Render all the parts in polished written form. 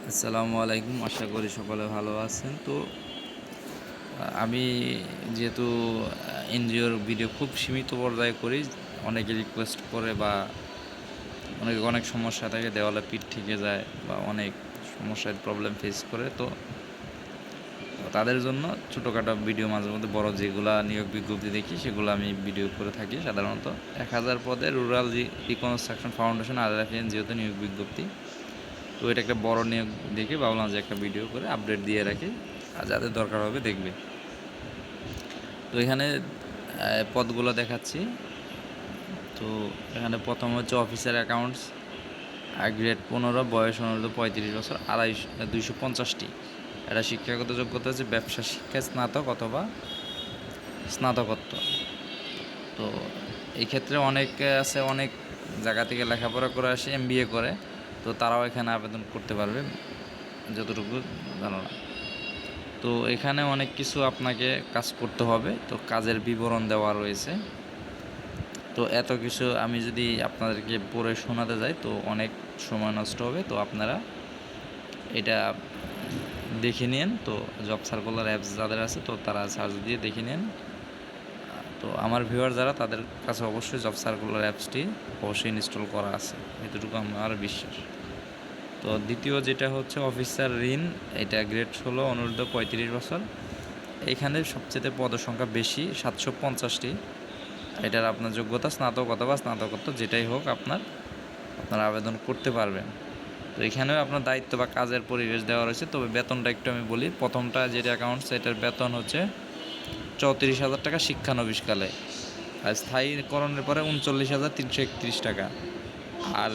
আসসালামু আলাইকুম। আশা করি সকলে ভালো আছেন। তো আমি যেহেতু এনজিওর ভিডিও খুব সীমিত পর্যায়ে করি, অনেকে রিকোয়েস্ট করে বা অনেক সমস্যা থাকে, দেওয়ালে পিঠ থেকে যায় বা অনেক সমস্যার প্রবলেম ফেস করে। তো তাদের জন্য ছোটোখাটো ভিডিও মাঝে মধ্যে বড় যেগুলা নিয়োগ বিজ্ঞপ্তি দেখি সেগুলো আমি ভিডিও করে থাকি। সাধারণত 1000 পদে রুরাল রিকনস্ট্রাকশন ফাউন্ডেশন RRF এনজিওতে নিয়োগ বিজ্ঞপ্তি। তো এটা একটা বড় নিয়োগ দেখে ভাবলাম যে একটা ভিডিও করে আপডেট দিয়ে রাখি, আর যাদের দরকার হবে দেখবে। তো এখানে পদগুলো দেখাচ্ছি। তো এখানে প্রথম হচ্ছে অফিসার অ্যাকাউন্টস, গ্রেড 15, বয়স অনুরোধ 35 বছর, 250টি। এটা শিক্ষাগত যোগ্যতা হচ্ছে ব্যবসা শিক্ষায় স্নাতক অথবা স্নাতকোত্তর। তো এই ক্ষেত্রে অনেকে আছে, অনেক জায়গা থেকে লেখাপড়া করে আসে, MBA করে, তো তারাও এখানে আবেদন করতে পারবে যতটুকু ধারণা। তো এখানে অনেক কিছু আপনাকে কাজ করতে হবে, তো কাজের বিবরণ দেওয়া রয়েছে। তো এত কিছু আমি যদি আপনাদেরকে পড়ে শোনাতে যাই তো অনেক সময় নষ্ট হবে। তো আপনারা এটা দেখে নিন। তো জব সার্কুলার অ্যাপস যাদের আছে তো তারা সার্চ দিয়ে দেখে নিন। তো আমার ভিউয়ার যারা, তাদের কাছে অবশ্যই জব সার্কুলার অ্যাপসটি অবশ্যই ইনস্টল করা আছে, এতটুকু আমার বিশ্বাস। তো দ্বিতীয় যেটা হচ্ছে অফিসার ঋণ, এটা গ্রেড 16, অনূর্ধ্ব 35 বছর। এখানে সবচেয়ে পদসংখ্যা বেশি, 750টি। এটার আপনার যোগ্যতা স্নাতক অথবা স্নাতকোত্তর যেটাই হোক, আপনারা আবেদন করতে পারবেন। তো এখানেও আপনার দায়িত্ব বা কাজের পরিবেশ দেওয়া রয়েছে। তবে বেতনটা একটু আমি বলি। প্রথমটা যেটা অ্যাকাউন্টস, এটার বেতন হচ্ছে 34,000 টাকা শিক্ষানবিশকালে, আর স্থায়ীকরণের পরে 39,331 টাকা। আর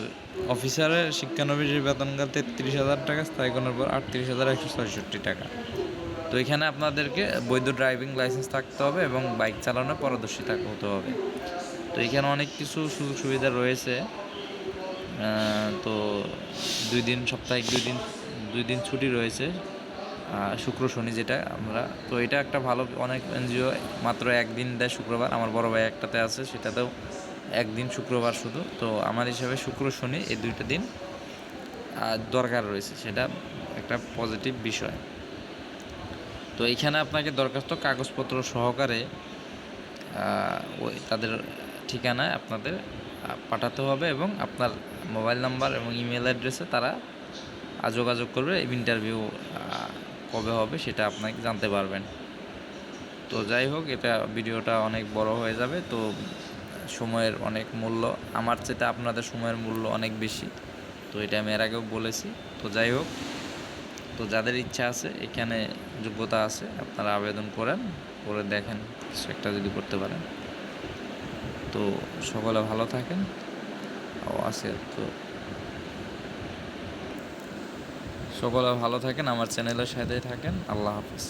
অফিসারের শিক্ষানবিশের বেতনকাল 33,000 টাকা, স্থায়ীকরণের পর 38,166 টাকা। তো এখানে আপনাদেরকে বৈধ ড্রাইভিং লাইসেন্স থাকতে হবে এবং বাইক চালানোর পারদর্শী হতে হবে। তো এখানে অনেক কিছু সুযোগ সুবিধা রয়েছে। তো সাপ্তাহিক দুই দিন ছুটি রয়েছে, শুক্র শনি, যেটা আমরা, তো এটা একটা ভালো। অনেক এনজিও মাত্র একদিন দেয়, শুক্রবার। আমার বড় ভাই একটাতে আছে, সেটাতেও একদিন শুক্রবার শুধু। তো আমার হিসাবে শুক্র শনি এই দুইটা দিন দরকার রয়েছে, সেটা একটা পজিটিভ বিষয়। তো এইখানে আপনাকে দরখাস্ত কাগজপত্র সহকারে ওই তাদের ঠিকানায় আপনাদের পাঠাতে হবে এবং আপনার মোবাইল নাম্বার এবং ইমেল অ্যাড্রেসে তারা যোগাযোগ করবে। ইন্টারভিউ কবে হবে সেটা আপনাকে জানতে পারবেন। তো যাই হোক, এটা ভিডিওটা অনেক বড় হয়ে যাবে। তো সময়ের অনেক মূল্য, আমার চেয়ে আপনাদের সময়ের মূল্য অনেক বেশি, তো এটা আমি এর আগেও বলেছি। তো যাই হোক, তো যাদের ইচ্ছা আছে, এখানে যোগ্যতা আছে, আপনারা আবেদন করেন, করে দেখেন কিছু একটা যদি করতে পারেন। তো সকলে ভালো থাকেন। তো সকলে ভালো থাকেন, আমার চ্যানেলের সাথেই থাকেন। আল্লাহ হাফিজ।